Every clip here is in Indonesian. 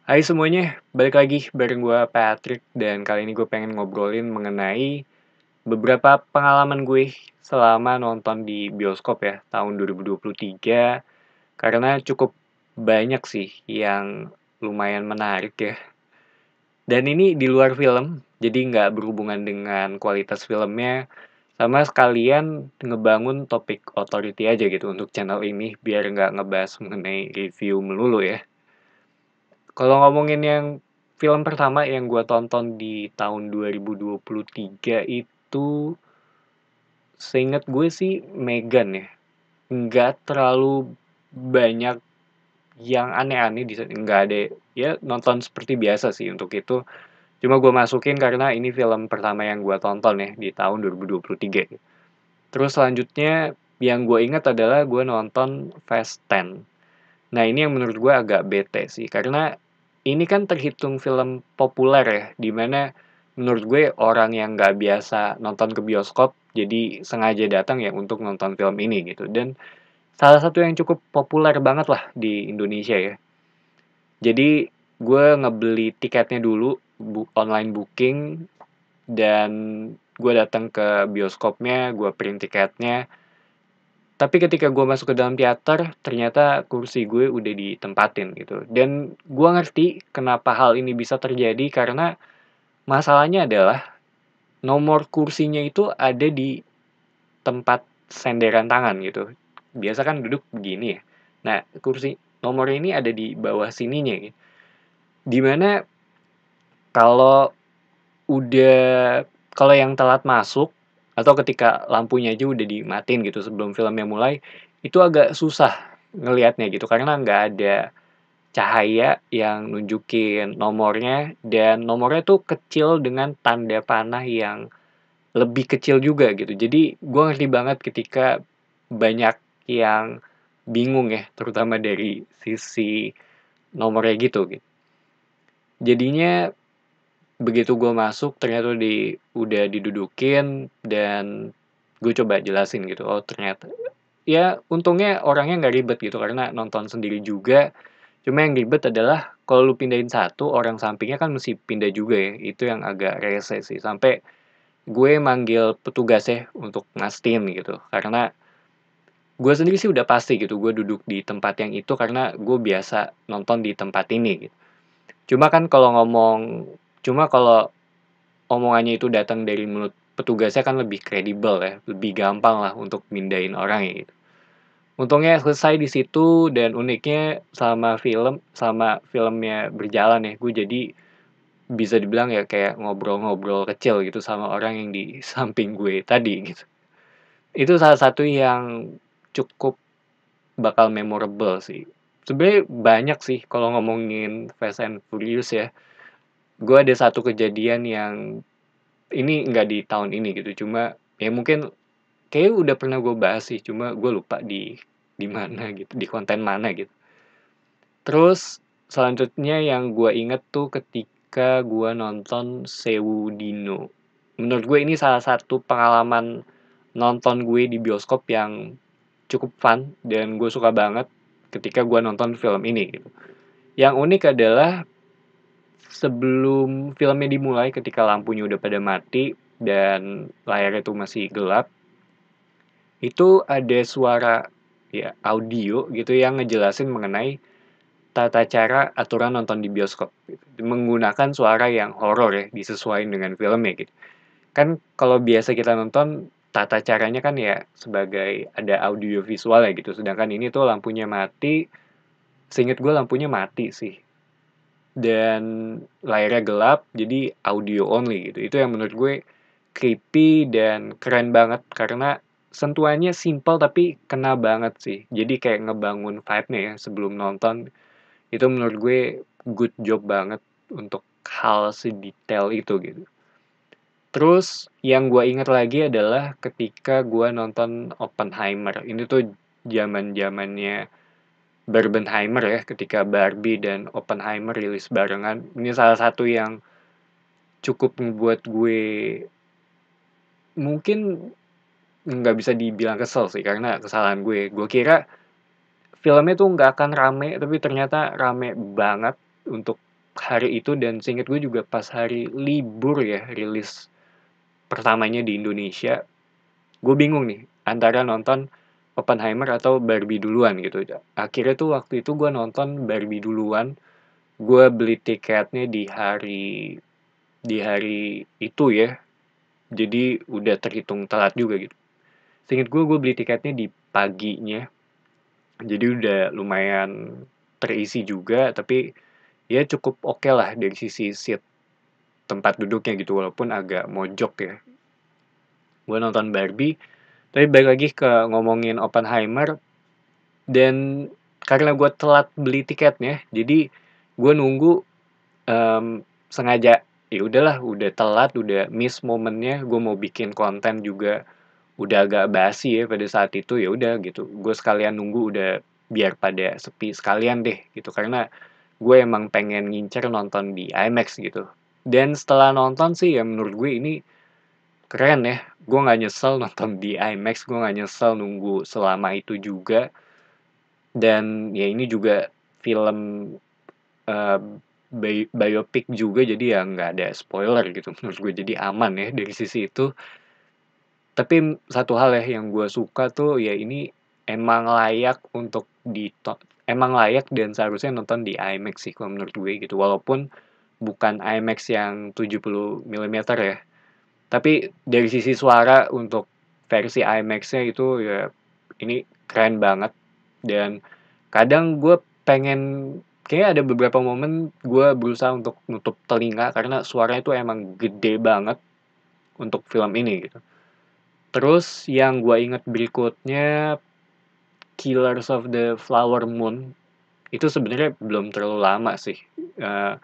Hai semuanya, balik lagi bareng gue Patrick dan kali ini gue pengen ngobrolin mengenai beberapa pengalaman gue selama nonton di bioskop ya tahun 2023 karena cukup banyak sih yang lumayan menarik ya. Dan ini di luar film, jadi nggak berhubungan dengan kualitas filmnya, sama sekalian ngebangun topik authority aja gitu untuk channel ini biar nggak ngebahas mengenai review melulu ya. Kalau ngomongin yang film pertama yang gua tonton di tahun 2023 itu, seinget gue sih Megan ya. Nggak terlalu banyak yang aneh-aneh di nggak ada, ya nonton seperti biasa sih untuk itu. Cuma gue masukin karena ini film pertama yang gua tonton ya di tahun 2023. Terus selanjutnya yang gue ingat adalah gue nonton Fast 10. Nah, ini yang menurut gue agak bete sih, karena ini kan terhitung film populer ya, dimana menurut gue orang yang nggak biasa nonton ke bioskop, jadi sengaja datang ya untuk nonton film ini gitu. Dan salah satu yang cukup populer banget lah di Indonesia ya. Jadi gue ngebeli tiketnya dulu, online booking, dan gue datang ke bioskopnya, gue print tiketnya, tapi ketika gue masuk ke dalam teater, ternyata kursi gue udah ditempatin gitu. Dan gue ngerti kenapa hal ini bisa terjadi karena masalahnya adalah nomor kursinya itu ada di tempat senderan tangan gitu. Biasa kan duduk begini ya. Nah, kursi nomor ini ada di bawah sininya gitu. Dimana kalau udah kalau yang telat masuk atau ketika lampunya aja udah dimatiin gitu sebelum filmnya mulai, itu agak susah ngelihatnya gitu karena nggak ada cahaya yang nunjukin nomornya dan nomornya tuh kecil dengan tanda panah yang lebih kecil juga gitu. Jadi gua ngerti banget ketika banyak yang bingung ya, terutama dari sisi nomornya gitu. Jadinya begitu gue masuk ternyata udah didudukin dan gue coba jelasin gitu, oh ternyata ya untungnya orangnya nggak ribet gitu karena nonton sendiri juga, cuma yang ribet adalah kalau lu pindahin satu, orang sampingnya kan mesti pindah juga ya, itu yang agak rese sih, sampai gue manggil petugas ya untuk ngastiin gitu, karena gue sendiri sih udah pasti gitu, gue duduk di tempat yang itu karena gue biasa nonton di tempat ini gitu. Cuma kan kalau omongannya itu datang dari mulut petugasnya kan lebih kredibel ya, lebih gampang lah untuk mindahin orang ya gitu. Untungnya selesai di situ dan uniknya sama filmnya berjalan ya, gue jadi bisa dibilang ya kayak ngobrol-ngobrol kecil gitu sama orang yang di samping gue tadi gitu. Itu salah satu yang cukup bakal memorable sih. Sebenarnya banyak sih kalau ngomongin Fast and Furious ya. Gue ada satu kejadian yang ini nggak di tahun ini gitu, cuma ya mungkin kayaknya udah pernah gue bahas sih, cuma gue lupa di mana gitu, di konten mana gitu. Terus selanjutnya yang gue inget tuh ketika gue nonton Sewu Dino. Menurut gue ini salah satu pengalaman nonton gue di bioskop yang cukup fun dan gue suka banget ketika gue nonton film ini gitu. Yang unik adalah sebelum filmnya dimulai ketika lampunya udah pada mati dan layarnya tuh masih gelap, itu ada suara ya audio gitu yang ngejelasin mengenai tata cara aturan nonton di bioskop gitu. Menggunakan suara yang horor ya, disesuaikan dengan filmnya gitu. Kan kalau biasa kita nonton tata caranya kan ya sebagai ada audio visual ya gitu. Sedangkan ini tuh lampunya mati, seinget gue lampunya mati sih. Dan layarnya gelap, jadi audio only gitu. Itu yang menurut gue creepy dan keren banget karena sentuhannya simple tapi kena banget sih. Jadi kayak ngebangun vibe-nya ya sebelum nonton. Itu menurut gue good job banget untuk hal sedetail itu gitu. Terus yang gue ingat lagi adalah ketika gue nonton Oppenheimer. Ini tuh zaman-zamannya Barbenheimer ya, ketika Barbie dan Oppenheimer rilis barengan. Ini salah satu yang cukup ngebuat gue mungkin nggak bisa dibilang kesel sih, karena kesalahan gue. Gue kira filmnya tuh nggak akan rame, tapi ternyata rame banget untuk hari itu dan seinget gue juga pas hari libur ya, rilis pertamanya di Indonesia, gue bingung nih antara nonton Oppenheimer atau Barbie duluan gitu. Akhirnya tuh waktu itu gue nonton Barbie duluan, gue beli tiketnya di hari itu ya, jadi udah terhitung telat juga gitu. Seinget gue beli tiketnya di paginya, jadi udah lumayan terisi juga, tapi ya cukup oke lah dari sisi seat tempat duduknya gitu, walaupun agak mojok ya. Gue nonton Barbie, tapi balik lagi ke ngomongin Oppenheimer, dan karena gue telat beli tiketnya, jadi gue nunggu sengaja, ya udahlah, udah telat, udah miss momennya, gue mau bikin konten juga udah agak basi ya pada saat itu, ya udah gitu. Gue sekalian nunggu udah biar pada sepi sekalian deh gitu, karena gue emang pengen ngincer nonton di IMAX gitu. Dan setelah nonton sih ya menurut gue ini keren ya. Gue nggak nyesel nonton di IMAX, gue nggak nyesel nunggu selama itu juga. Dan ya ini juga film eh, biopic juga, jadi ya nggak ada spoiler gitu menurut gue, jadi aman ya dari sisi itu. Tapi satu hal ya yang gue suka tuh ya ini emang layak untuk emang layak dan seharusnya nonton di IMAX sih kalau menurut gue gitu, walaupun bukan IMAX yang 70 milimeter ya, tapi dari sisi suara untuk versi IMAX-nya itu ya ini keren banget. Dan kadang gue pengen, kayaknya ada beberapa momen gue berusaha untuk nutup telinga karena suaranya itu emang gede banget untuk film ini gitu. Terus yang gue inget berikutnya, Killers of the Flower Moon, itu sebenarnya belum terlalu lama sih, eee,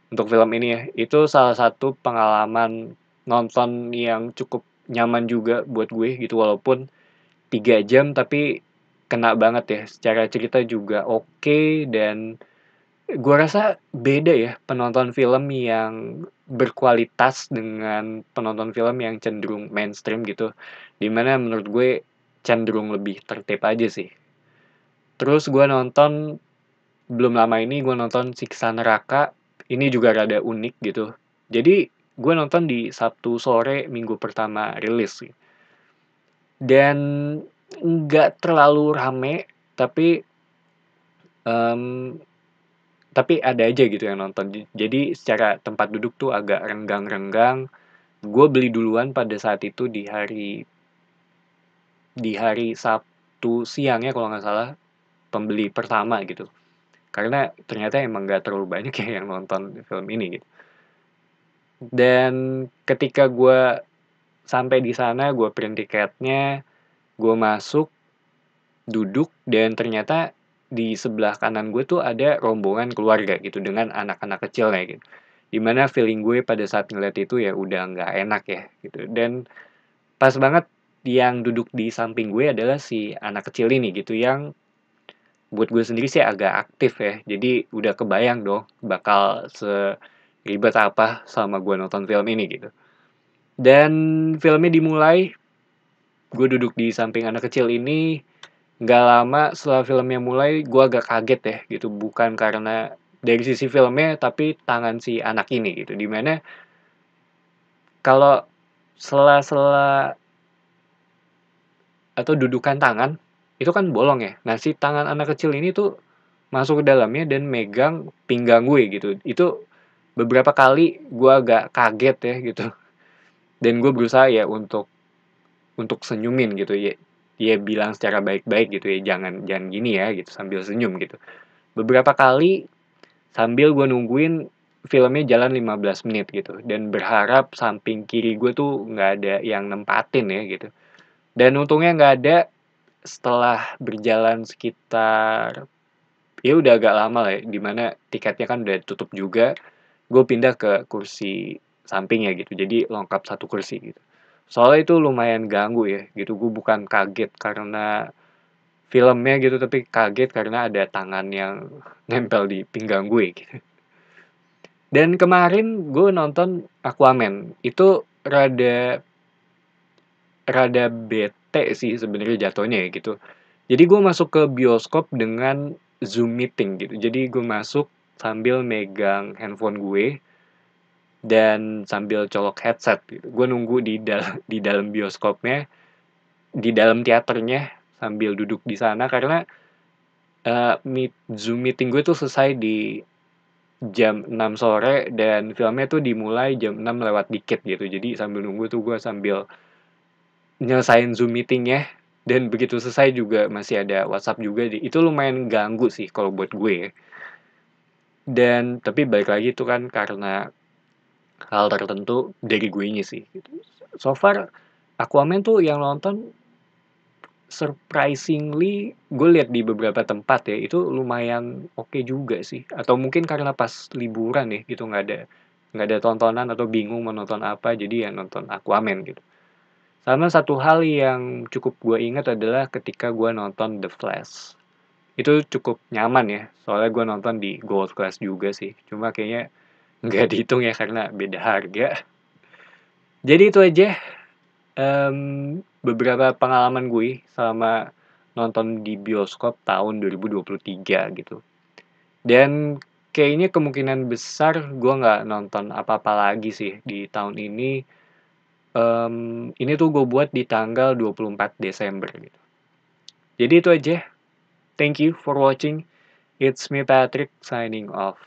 untuk film ini ya. Itu salah satu pengalaman nonton yang cukup nyaman juga buat gue gitu, walaupun 3 jam tapi kena banget ya. Secara cerita juga oke, dan gue rasa beda ya penonton film yang berkualitas dengan penonton film yang cenderung mainstream gitu, dimana menurut gue cenderung lebih tertib aja sih. Terus gue nonton, belum lama ini gue nonton Siksa Neraka, ini juga rada unik gitu. Jadi gue nonton di Sabtu sore minggu pertama rilis sih. Dan nggak terlalu rame, tapi mmm, ada aja gitu yang nonton. Jadi secara tempat duduk tuh agak renggang-renggang. Gue beli duluan pada saat itu di hari Sabtu siang ya kalau nggak salah, pembeli pertama gitu. Karena ternyata emang nggak terlalu banyak ya yang nonton film ini gitu. Dan ketika gue sampai di sana, gue print tiketnya, gue masuk, duduk, dan ternyata di sebelah kanan gue tuh ada rombongan keluarga gitu dengan anak-anak kecilnya gitu. Dimana feeling gue pada saat ngeliat itu ya udah nggak enak ya gitu. Dan pas banget yang duduk di samping gue adalah si anak kecil ini gitu, yang buat gue sendiri sih agak aktif ya. Jadi udah kebayang dong bakal seribet apa sama gue nonton film ini gitu. Dan filmnya dimulai, gue duduk di samping anak kecil ini, nggak lama setelah filmnya mulai gue agak kaget ya gitu. Bukan karena dari sisi filmnya, tapi tangan si anak ini gitu. Dimana kalau sela-sela atau dudukan tangan, itu kan bolong ya. Nah, si tangan anak kecil ini tuh masuk ke dalamnya dan megang pinggang gue gitu. Itu beberapa kali gue agak kaget ya gitu. Dan gue berusaha ya untuk senyumin gitu ya. Dia bilang secara baik-baik gitu ya, jangan jangan gini ya gitu sambil senyum gitu. Beberapa kali sambil gue nungguin filmnya jalan 15 menit gitu, dan berharap samping kiri gue tuh nggak ada yang nempatin ya gitu. Dan untungnya nggak ada. Setelah berjalan sekitar, ya udah agak lama lah ya, di mana tiketnya kan udah tutup juga, gue pindah ke kursi samping ya gitu, jadi lengkap satu kursi gitu. Soalnya itu lumayan ganggu ya gitu, gue bukan kaget karena filmnya gitu, tapi kaget karena ada tangan yang nempel di pinggang gue gitu. Dan kemarin gue nonton Aquaman, itu rada rada bete sih sebenarnya jatuhnya ya gitu. Jadi gue masuk ke bioskop dengan Zoom meeting gitu. Jadi gue masuk sambil megang handphone gue dan sambil colok headset gitu. Gue nunggu di dalam bioskopnya, di dalam teaternya sambil duduk di sana karena Zoom meeting gue tuh selesai di jam 6 sore dan filmnya tuh dimulai jam 6 lewat dikit gitu. Jadi sambil nunggu tuh gue sambil nyelesain Zoom meetingnya dan begitu selesai juga masih ada WhatsApp juga. Itu lumayan ganggu sih kalau buat gue ya. Dan tapi balik lagi itu kan karena hal tertentu dari guenya sih gitu. So far Aquaman tuh yang nonton surprisingly gue lihat di beberapa tempat ya itu lumayan oke juga sih, atau mungkin karena pas liburan ya gitu nggak ada tontonan atau bingung mau nonton apa jadi ya nonton Aquaman gitu. Sama satu hal yang cukup gue ingat adalah ketika gue nonton The Flash. Itu cukup nyaman ya, soalnya gue nonton di Gold Class juga sih. Cuma kayaknya nggak dihitung ya karena beda harga. Jadi itu aja beberapa pengalaman gue selama nonton di bioskop tahun 2023 gitu. Dan kayaknya kemungkinan besar gue nggak nonton apa-apa lagi sih di tahun ini. Ini tuh gue buat di tanggal 24 Desember gitu. Jadi itu aja. Thank you for watching. It's me Patrick signing off.